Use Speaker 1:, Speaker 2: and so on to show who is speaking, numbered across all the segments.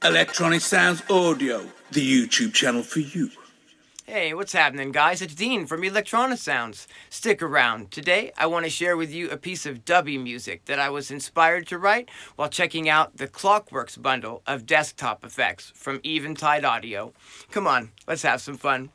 Speaker 1: Electronisounds Audio, the YouTube channel for you.
Speaker 2: Hey, what's happening, guys? It's Dean from Electronisounds. Stick around. Today, I want to share with you a piece of dubby music that I was inspired to write while checking out the Clockworks bundle of desktop effects from Eventide Audio. Come on, let's have some fun.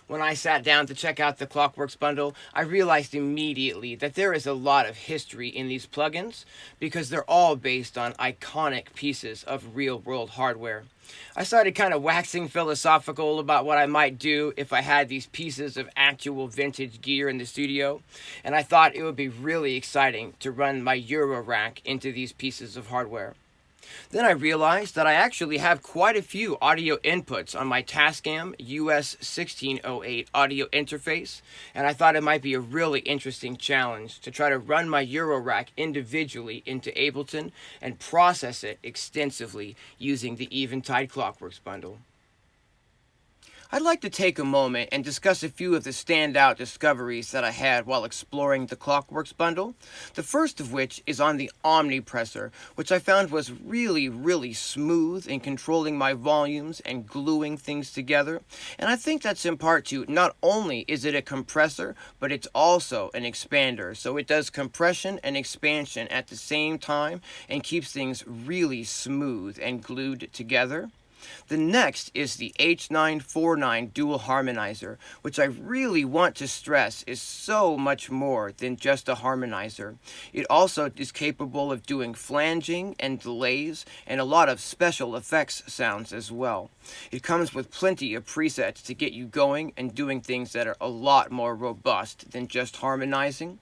Speaker 2: When I sat down to check out the Clockworks bundle, I realized immediately that there is a lot of history in these plugins because they're all based on iconic pieces of real-world hardware. I started kind of waxing philosophical about what I might do if I had these pieces of actual vintage gear in the studio, and I thought it would be really exciting to run my Eurorack into these pieces of hardware. Then I realized that I actually have quite a few audio inputs on my Tascam US1608 audio interface, and I thought it might be a really interesting challenge to try to run my Eurorack individually into Ableton and process it extensively using the Eventide Clockworks bundle. I'd like to take a moment and discuss a few of the standout discoveries that I had while exploring the Clockworks bundle. The first of which is on the Omnipressor, which I found was really smooth in controlling my volumes and gluing things together. And I think that's in part to not only is it a compressor, but it's also an expander. So it does compression and expansion at the same time and keeps things really smooth and glued together. The next is the H949 dual harmonizer, which I really want to stress is so much more than just a harmonizer. It also is capable of doing flanging and delays and a lot of special effects sounds as well. It comes with plenty of presets to get you going and doing things that are a lot more robust than just harmonizing.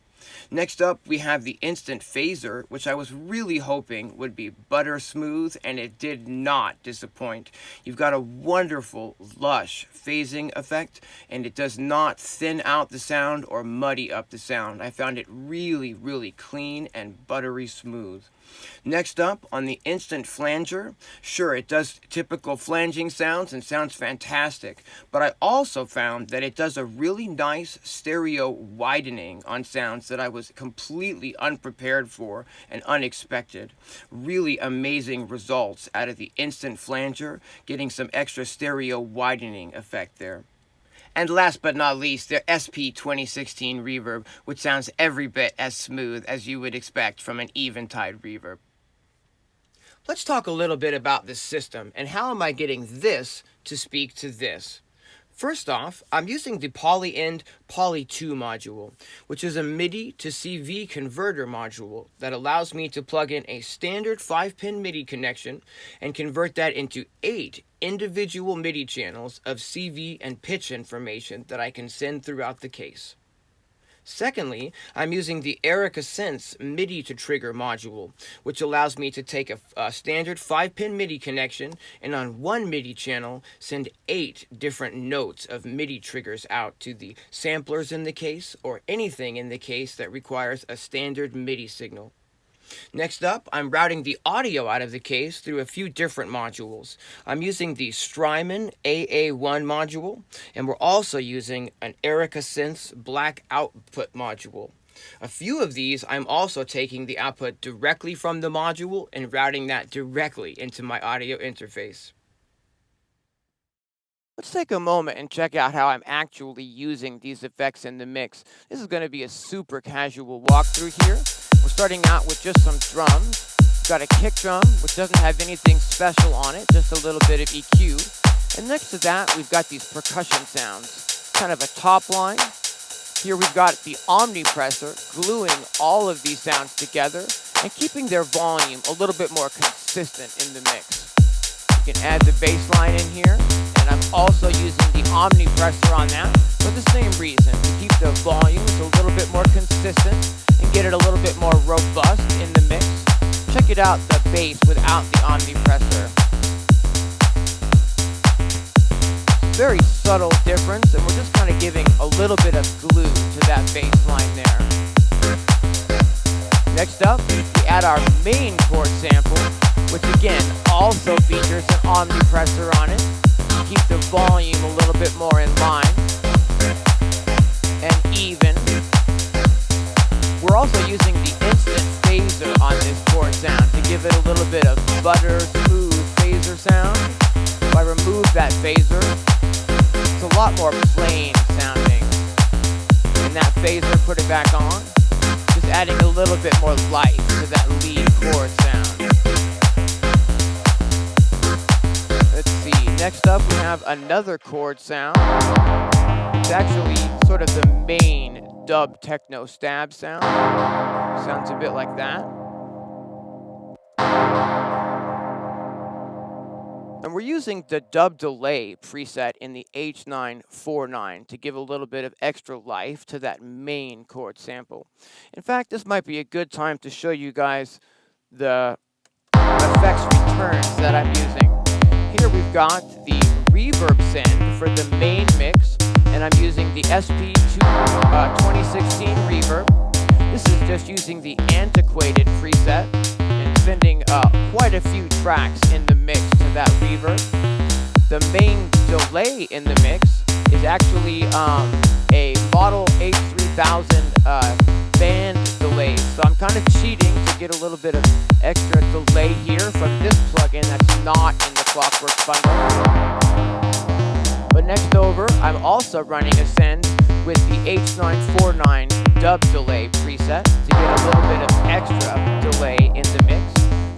Speaker 2: Next up, we have the Instant Phaser, which I was really hoping would be butter smooth, and it did not disappoint. You've got a wonderful, lush phasing effect, and it does not thin out the sound or muddy up the sound. I found it really clean and buttery smooth. Next up, on the Instant Flanger, sure, it does typical flanging sounds and sounds fantastic, but I also found that it does a really nice stereo widening on sounds that I was completely unprepared for and unexpected. Really amazing results out of the Instant Flanger, getting some extra stereo widening effect there. And last but not least, the SP 2016 reverb, which sounds every bit as smooth as you would expect from an Eventide reverb. Let's talk a little bit about this system and how am I getting this to speak to this. First off, I'm using the Poly-End Poly 2 module, which is a MIDI to CV converter module that allows me to plug in a standard 5-pin MIDI connection and convert that into 8 individual MIDI channels of CV and pitch information that I can send throughout the case. Secondly, I'm using the Erica Sense MIDI to trigger module, which allows me to take a standard 5-pin MIDI connection and on one MIDI channel send 8 different notes of MIDI triggers out to the samplers in the case or anything in the case that requires a standard MIDI signal. Next up, I'm routing the audio out of the case through a few different modules. I'm using the Strymon AA1 module, and we're also using an Erica Sense Black Output module. A few of these, I'm also taking the output directly from the module and routing that directly into my audio interface. Let's take a moment and check out how I'm actually using these effects in the mix. This is going to be a super casual walkthrough here. We're starting out with just some drums. We've got a kick drum, which doesn't have anything special on it, just a little bit of EQ. And next to that, we've got these percussion sounds, kind of a top line. Here we've got the Omnipressor gluing all of these sounds together and keeping their volume a little bit more consistent in the mix. You can add the bass line in here, and I'm also using the Omnipressor on that for the same reason, to keep the volumes a little bit more consistent and get it a little bit more robust in the mix. Check it out, the bass without the Omnipressor. Very subtle difference, and we're just kind of giving a little bit of glue to that bass line there. Next up, we add our main chord sample, which again also features an Omnipressor on it to keep the volume a little bit more in line and even. We're also using the Instant Phaser on this chord sound to give it a little bit of butter smooth phaser sound. If I remove that phaser, it's a lot more plain sounding. And that phaser, put it back on, just adding a little bit more life to that lead chord sound. Let's see, next up we have another chord sound. It's actually sort of the main dub techno stab sound. Sounds a bit like that. And we're using the dub delay preset in the H949 to give a little bit of extra life to that main chord sample. In fact, this might be a good time to show you guys the effects returns that I'm using. Here we've got the reverb send for the main mix, and I'm using the SP2016 reverb. This is just using the antiquated preset and sending quite a few tracks in the mix to that reverb. The main delay in the mix is actually a Model H3000 band delay. So I'm kind of cheating to get a little bit of extra delay here from this plugin that's not in the Clockworks bundle. But next over, I'm also running a send with the H949 dub delay preset to get a little bit of extra delay in the mix.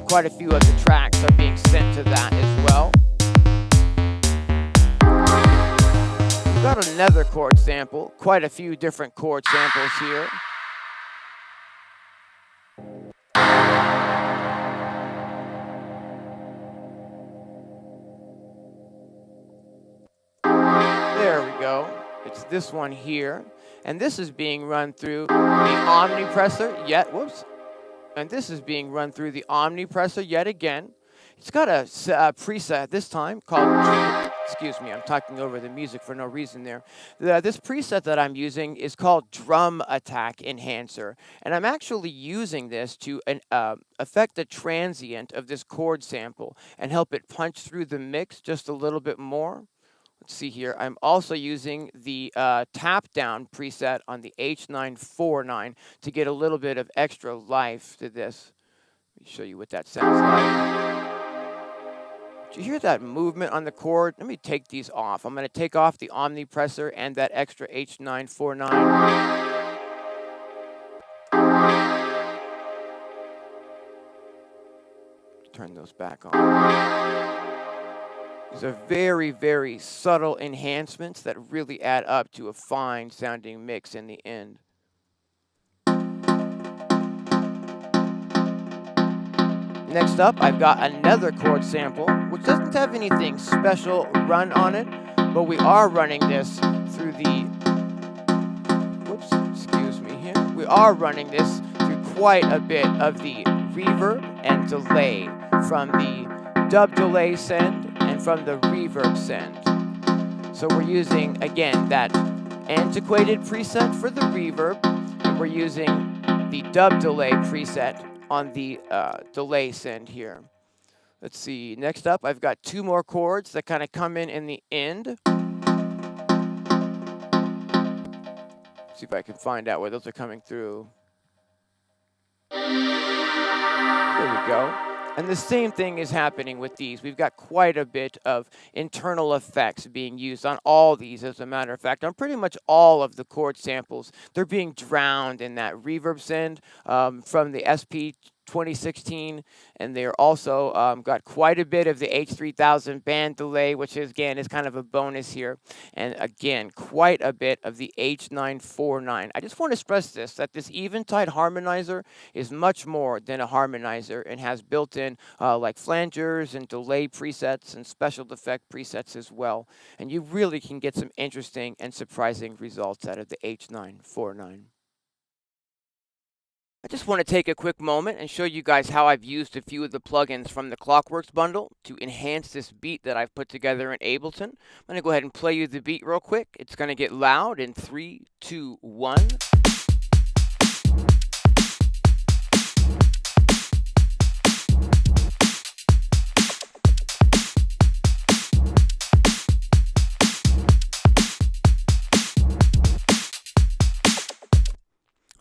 Speaker 2: Quite a few of the tracks are being sent to that as well. We've got another chord sample, quite a few different chord samples here. There we go. It's this one here. And this is being run through the omnipressor And this is being run through the omnipressor yet again. It's got a preset this time called, excuse me, I'm talking over the music for no reason there. This preset that I'm using is called Drum Attack Enhancer. And I'm actually using this to affect the transient of this chord sample and help it punch through the mix just a little bit more. Let's see here. I'm also using the tap down preset on the H949 to get a little bit of extra life to this. Let me show you what that sounds like. Did you hear that movement on the chord? Let me take these off. I'm going to take off the omnipressor and that extra H949. Turn those back on. These are very, very subtle enhancements that really add up to a fine sounding mix in the end. Next up, I've got another chord sample, which doesn't have anything special run on it, but we are running this through the, we are running this through quite a bit of the reverb and delay from the dub delay send and from the reverb send. So we're using, again, that antiquated preset for the reverb, and we're using the dub delay preset on the delay send here. Let's see, next up I've got two more chords that kind of come in the end. See if I can find out where those are coming through. There we go. And the same thing is happening with these. We've got quite a bit of internal effects being used on all these, as a matter of fact. On pretty much all of the chord samples, they're being drowned in that reverb send from the SP2016, and they're also got quite a bit of the H3000 band delay, which is, again, is kind of a bonus here. And again, quite a bit of the H949. I just want to stress this, that this Eventide harmonizer is much more than a harmonizer and has built-in like flangers and delay presets and special effect presets as well. And you really can get some interesting and surprising results out of the H949. I just want to take a quick moment and show you guys how I've used a few of the plugins from the Clockworks bundle to enhance this beat that I've put together in Ableton. I'm going to go ahead and play you the beat real quick. It's going to get loud in 3, 2, 1.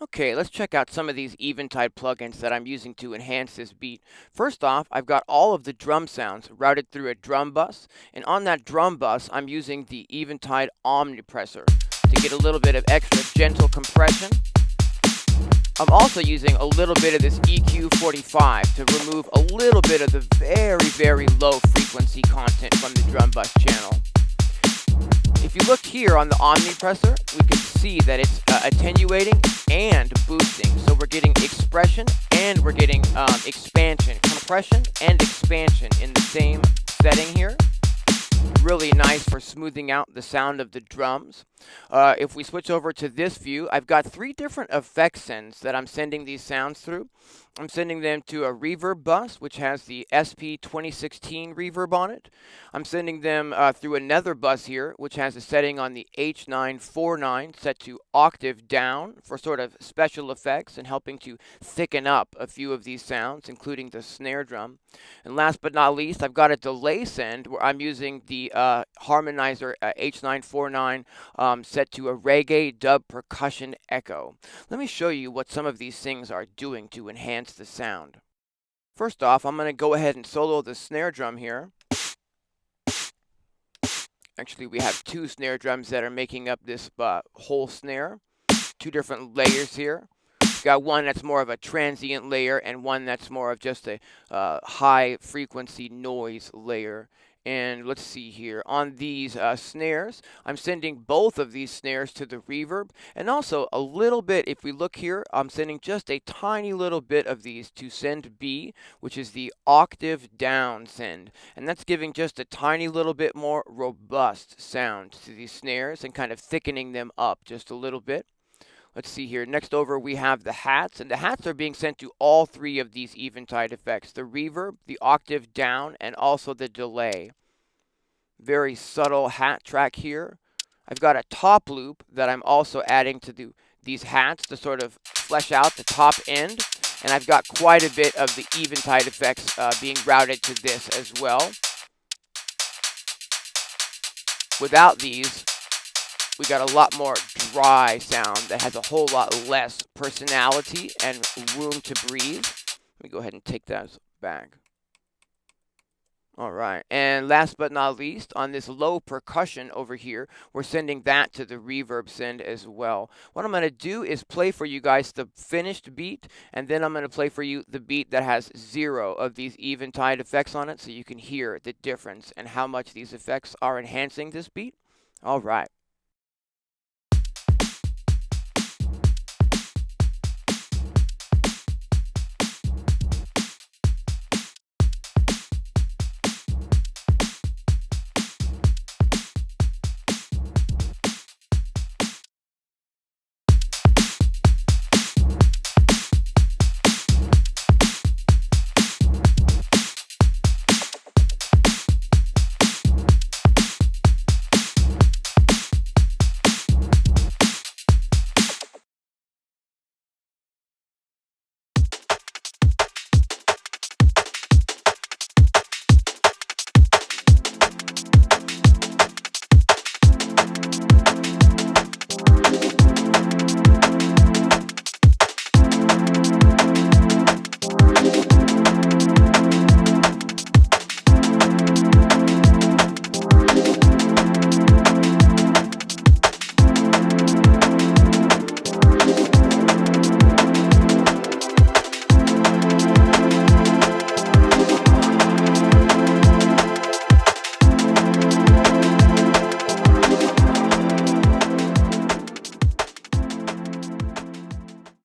Speaker 2: Okay, let's check out some of these Eventide plugins that I'm using to enhance this beat. First off, I've got all of the drum sounds routed through a drum bus, and on that drum bus, I'm using the Eventide omnipressor to get a little bit of extra gentle compression. I'm also using a little bit of this EQ45 to remove a little bit of the very, very low frequency content from the drum bus channel. If you look here on the omnipressor, we can see that it's attenuating and boosting. So we're getting expression and we're getting expansion, compression and expansion in the same setting here. really nice for smoothing out the sound of the drums. If we switch over to this view, I've got 3 different effect sends that I'm sending these sounds through. I'm sending them to a reverb bus, which has the SP2016 reverb on it. I'm sending them through another bus here, which has a setting on the H949 set to octave down for sort of special effects and helping to thicken up a few of these sounds, including the snare drum. And last but not least, I've got a delay send where I'm using the harmonizer H949 set to a reggae dub percussion echo. Let me show you what some of these things are doing to enhance the sound. First off, I'm going to go ahead and solo the snare drum here. Actually, we have 2 snare drums that are making up this whole snare. 2 different layers here. We've got one that's more of a transient layer and one that's more of just a high frequency noise layer. And let's see here, on these snares, I'm sending both of these snares to the reverb, and also a little bit, if we look here, I'm sending just a tiny little bit of these to send B, which is the octave down send, and that's giving just a tiny little bit more robust sound to these snares and kind of thickening them up just a little bit. Let's see here. Next over, we have the hats, and the hats are being sent to all 3 of these Eventide effects, the reverb, the octave down, and also the delay. Very subtle hat track here. I've got a top loop that I'm also adding to these hats to sort of flesh out the top end, and I've got quite a bit of the Eventide effects being routed to this as well. Without these, we got a lot more dry sound that has a whole lot less personality and room to breathe. Let me go ahead and take that back. All right, and last but not least, on this low percussion over here, we're sending that to the reverb send as well. What I'm going to do is play for you guys the finished beat, and then I'm going to play for you the beat that has 0 of these Eventide effects on it, so you can hear the difference and how much these effects are enhancing this beat. All right.